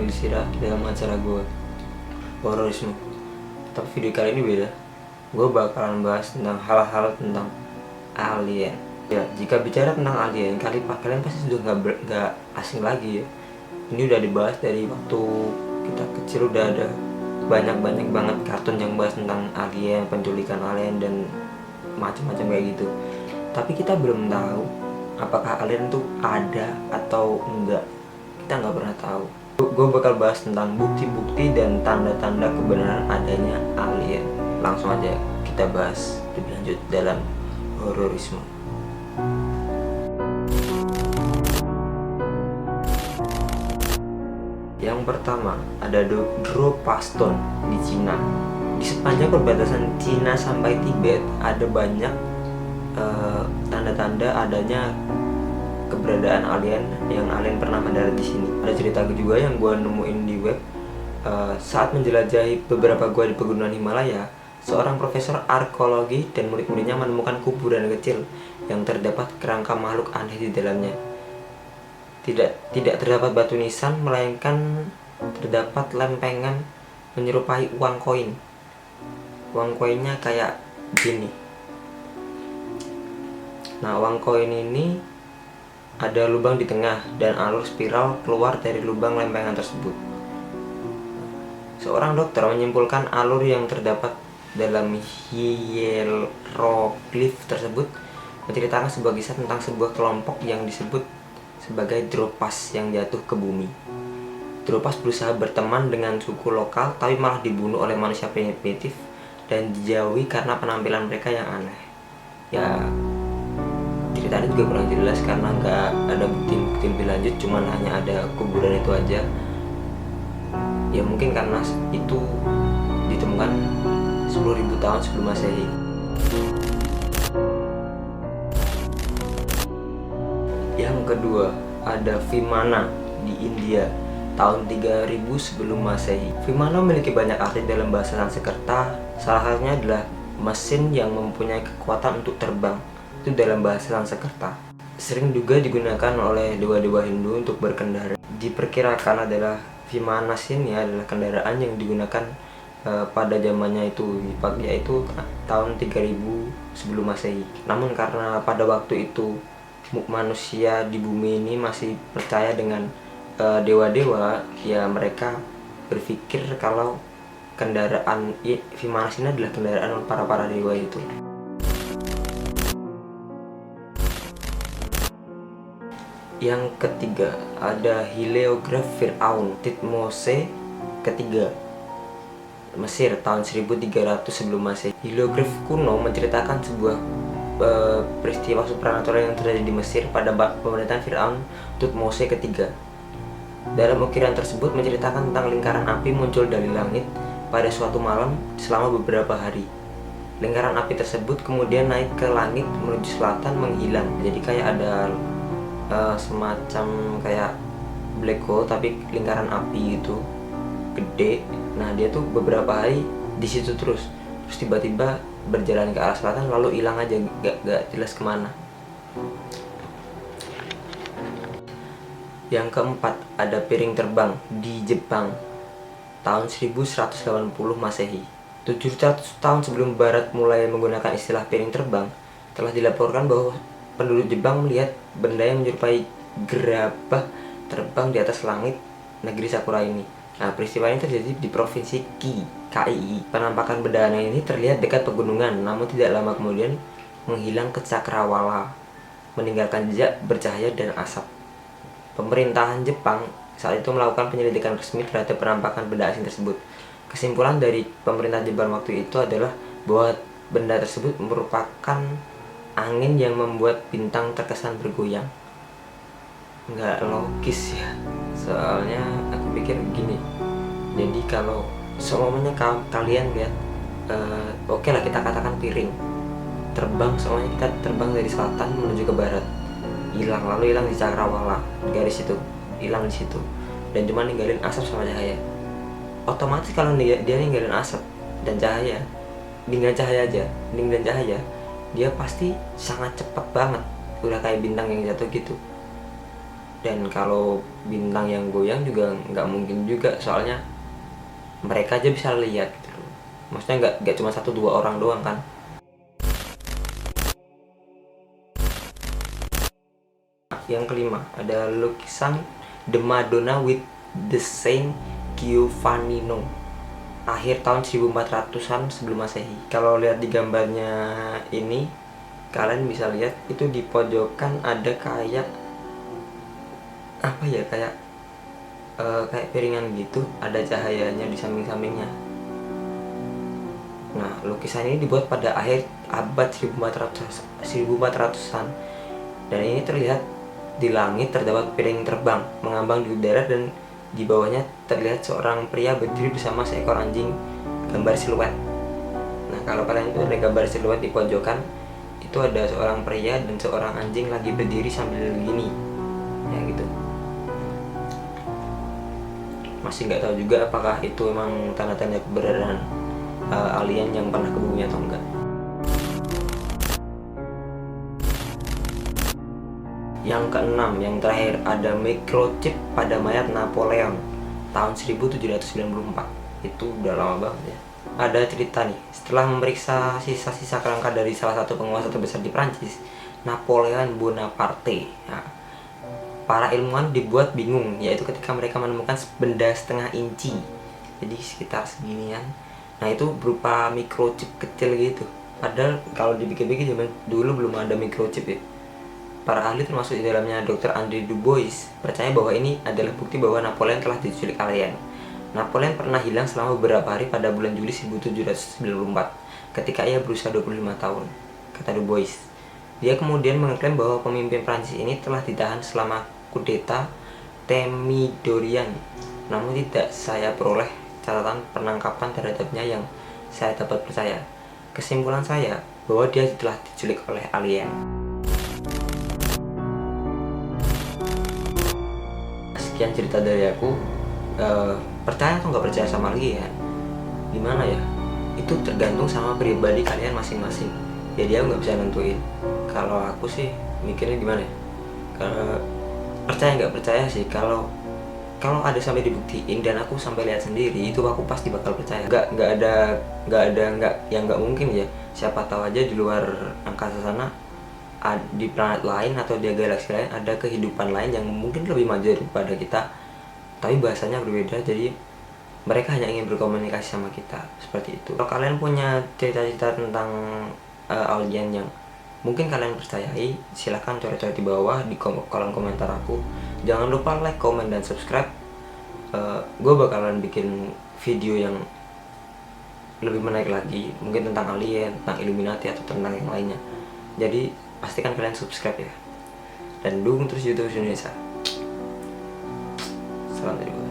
Fadil Sirah dalam acara gue Hororisme. Tapi video kali ini beda. Gue bakalan bahas tentang hal-hal tentang alien. Ya, jika bicara tentang alien, kalian pasti sudah nggak asing lagi ya. Ini udah dibahas dari waktu kita kecil, udah ada banyak banget kartun yang bahas tentang alien, penculikan alien dan macam-macam kayak gitu. Tapi kita belum tahu apakah alien itu ada atau enggak. Kita nggak pernah tahu. Gue bakal bahas tentang bukti-bukti dan tanda-tanda kebenaran adanya alien. Langsung aja kita bahas lebih lanjut dalam hororisme. Yang pertama ada Dropaston di Cina. Di sepanjang perbatasan Cina sampai Tibet ada banyak tanda-tanda adanya keberadaan alien, yang alien pernah mendarat di sini. Ada cerita juga yang gue nemuin di web. Saat menjelajahi beberapa gua di pegunungan Himalaya, seorang profesor arkeologi dan murid-muridnya menemukan kuburan kecil yang terdapat kerangka makhluk aneh di dalamnya. Tidak terdapat batu nisan, melainkan terdapat lempengan menyerupai uang koin. Uang koinnya kayak gini. Nah, uang koin ini ada lubang di tengah dan alur spiral keluar dari lubang lempengan tersebut. Seorang dokter menyimpulkan alur yang terdapat dalam hieroglif tersebut menceritakan sebuah kisah tentang sebuah kelompok yang disebut sebagai Dropas yang jatuh ke bumi. Dropas berusaha berteman dengan suku lokal tapi malah dibunuh oleh manusia primitif dan dijauhi karena penampilan mereka yang aneh. Ya, ceritanya juga kurang jelas karena nggak ada bukti lebih lanjut, cuman hanya ada kuburan itu aja. Ya mungkin karena itu ditemukan 10.000 tahun sebelum Masehi. Yang kedua ada Vimana di India tahun 3000 sebelum Masehi. Vimana memiliki banyak arti dalam bahasa Sanskerta. Salah satunya adalah mesin yang mempunyai kekuatan untuk terbang. Itu dalam bahasa Sanskerta. Sering juga digunakan oleh dewa-dewa Hindu untuk berkendara. Diperkirakan adalah Vimana ini adalah kendaraan yang digunakan pada zamannya itu, yaitu tahun 3000 sebelum Masehi. Namun karena pada waktu itu manusia di bumi ini masih percaya dengan dewa-dewa, ya mereka berpikir kalau kendaraan Vimana ini adalah kendaraan para dewa itu. Yang ketiga ada heliograf Firaun Thutmose ketiga, Mesir tahun 1300 sebelum Masehi. Heliograf kuno menceritakan sebuah peristiwa supranatural yang terjadi di Mesir pada pemerintahan Firaun Thutmose ketiga. Dalam ukiran tersebut menceritakan tentang lingkaran api muncul dari langit pada suatu malam selama beberapa hari. Lingkaran api tersebut kemudian naik ke langit menuju selatan, menghilang. Jadi kayak ada semacam kayak black hole tapi lingkaran api itu gede. Nah, dia tuh beberapa hari di situ terus tiba-tiba berjalan ke arah selatan lalu hilang aja, gak jelas kemana. Yang keempat ada piring terbang di Jepang tahun 1180 Masehi. 700 tahun sebelum Barat mulai menggunakan istilah piring terbang, telah dilaporkan bahwa penduduk Jepang melihat benda yang menyerupai gerabah terbang di atas langit negeri Sakura ini. Nah, peristiwa ini terjadi di provinsi KII. Penampakan benda aneh ini terlihat dekat pegunungan, namun tidak lama kemudian menghilang ke cakrawala, meninggalkan jejak bercahaya dan asap. Pemerintahan Jepang saat itu melakukan penyelidikan resmi terhadap penampakan benda asing tersebut. Kesimpulan dari pemerintah Jepang waktu itu adalah bahwa benda tersebut merupakan angin yang membuat bintang terkesan bergoyang. Nggak logis ya, soalnya aku pikir gini. Jadi kalau semuanya kalian lihat, oke lah kita katakan piring terbang, semuanya kita terbang dari selatan menuju ke barat, lalu hilang di cakrawala, garis itu hilang di situ, dan cuma ninggalin asap sama cahaya. Otomatis kalau dia ninggalin asap dan cahaya, dengan cahaya aja, dan cahaya, dia pasti sangat cepat banget, udah kayak bintang yang jatuh gitu. Dan kalau bintang yang goyang juga nggak mungkin juga, soalnya mereka aja bisa lihat gitu loh. Maksudnya nggak cuma satu dua orang doang kan. Yang kelima ada lukisan The Madonna with the Saint Giovannino akhir tahun 1400-an sebelum Masehi. Kalau lihat di gambarnya ini, kalian bisa lihat itu di pojokan ada kayak apa ya, kayak piringan gitu, ada cahayanya di samping-sampingnya. Nah, lukisan ini dibuat pada akhir abad 1400-an dan ini terlihat di langit terdapat piring terbang mengambang di udara, dan di bawahnya terlihat seorang pria berdiri bersama seekor anjing, gambar siluet. Nah, kalau kalian itu ada gambar siluet di pojokan, itu ada seorang pria dan seorang anjing lagi berdiri sambil gini, ya gitu. Masih nggak tahu juga apakah itu emang tanda-tanda keberadaan alien yang pernah ke bumi atau enggak. Yang keenam, yang terakhir, ada microchip pada mayat Napoleon tahun 1794. Itu udah lama banget ya. Ada cerita nih, setelah memeriksa sisa-sisa kerangka dari salah satu penguasa terbesar di Prancis, Napoleon Bonaparte. Nah, para ilmuwan dibuat bingung, yaitu ketika mereka menemukan benda setengah inci, jadi sekitar seginian. Nah, itu berupa microchip kecil gitu. Padahal kalau dipikir-pikir zaman dulu belum ada microchip ya. Para ahli termasuk di dalamnya Dr. André Dubois percaya bahwa ini adalah bukti bahwa Napoleon telah diculik alien. Napoleon pernah hilang selama beberapa hari pada bulan Juli 1794 ketika ia berusia 25 tahun, kata Dubois. Dia kemudian mengklaim bahwa pemimpin Prancis ini telah ditahan selama kudeta Thermidorian. Namun tidak saya peroleh catatan penangkapan terhadapnya yang saya dapat percaya. Kesimpulan saya bahwa dia telah diculik oleh alien. Sekian cerita dari aku. Percaya atau nggak percaya sama alien, gimana ya, itu tergantung sama pribadi kalian masing-masing. Jadi aku nggak bisa nentuin. Kalau aku sih mikirnya gimana ya, karena percaya nggak percaya sih, kalau ada sampai dibuktiin dan aku sampai lihat sendiri, itu aku pasti bakal percaya. Nggak mungkin ya. Siapa tahu aja di luar angkasa sana, di planet lain atau di galaksi lain ada kehidupan lain yang mungkin lebih maju daripada kita, tapi bahasanya berbeda, jadi mereka hanya ingin berkomunikasi sama kita, seperti itu. Kalau kalian punya cerita-cerita tentang alien yang mungkin kalian percayai, silahkan coret-coret di bawah di kolom komentar aku. Jangan lupa like, comment, dan subscribe. Gue bakalan bikin video yang lebih menarik lagi, mungkin tentang alien, tentang Illuminati, atau tentang yang lainnya. Jadi pastikan kalian subscribe ya, dan dukung terus YouTube Indonesia. Salam dari gue.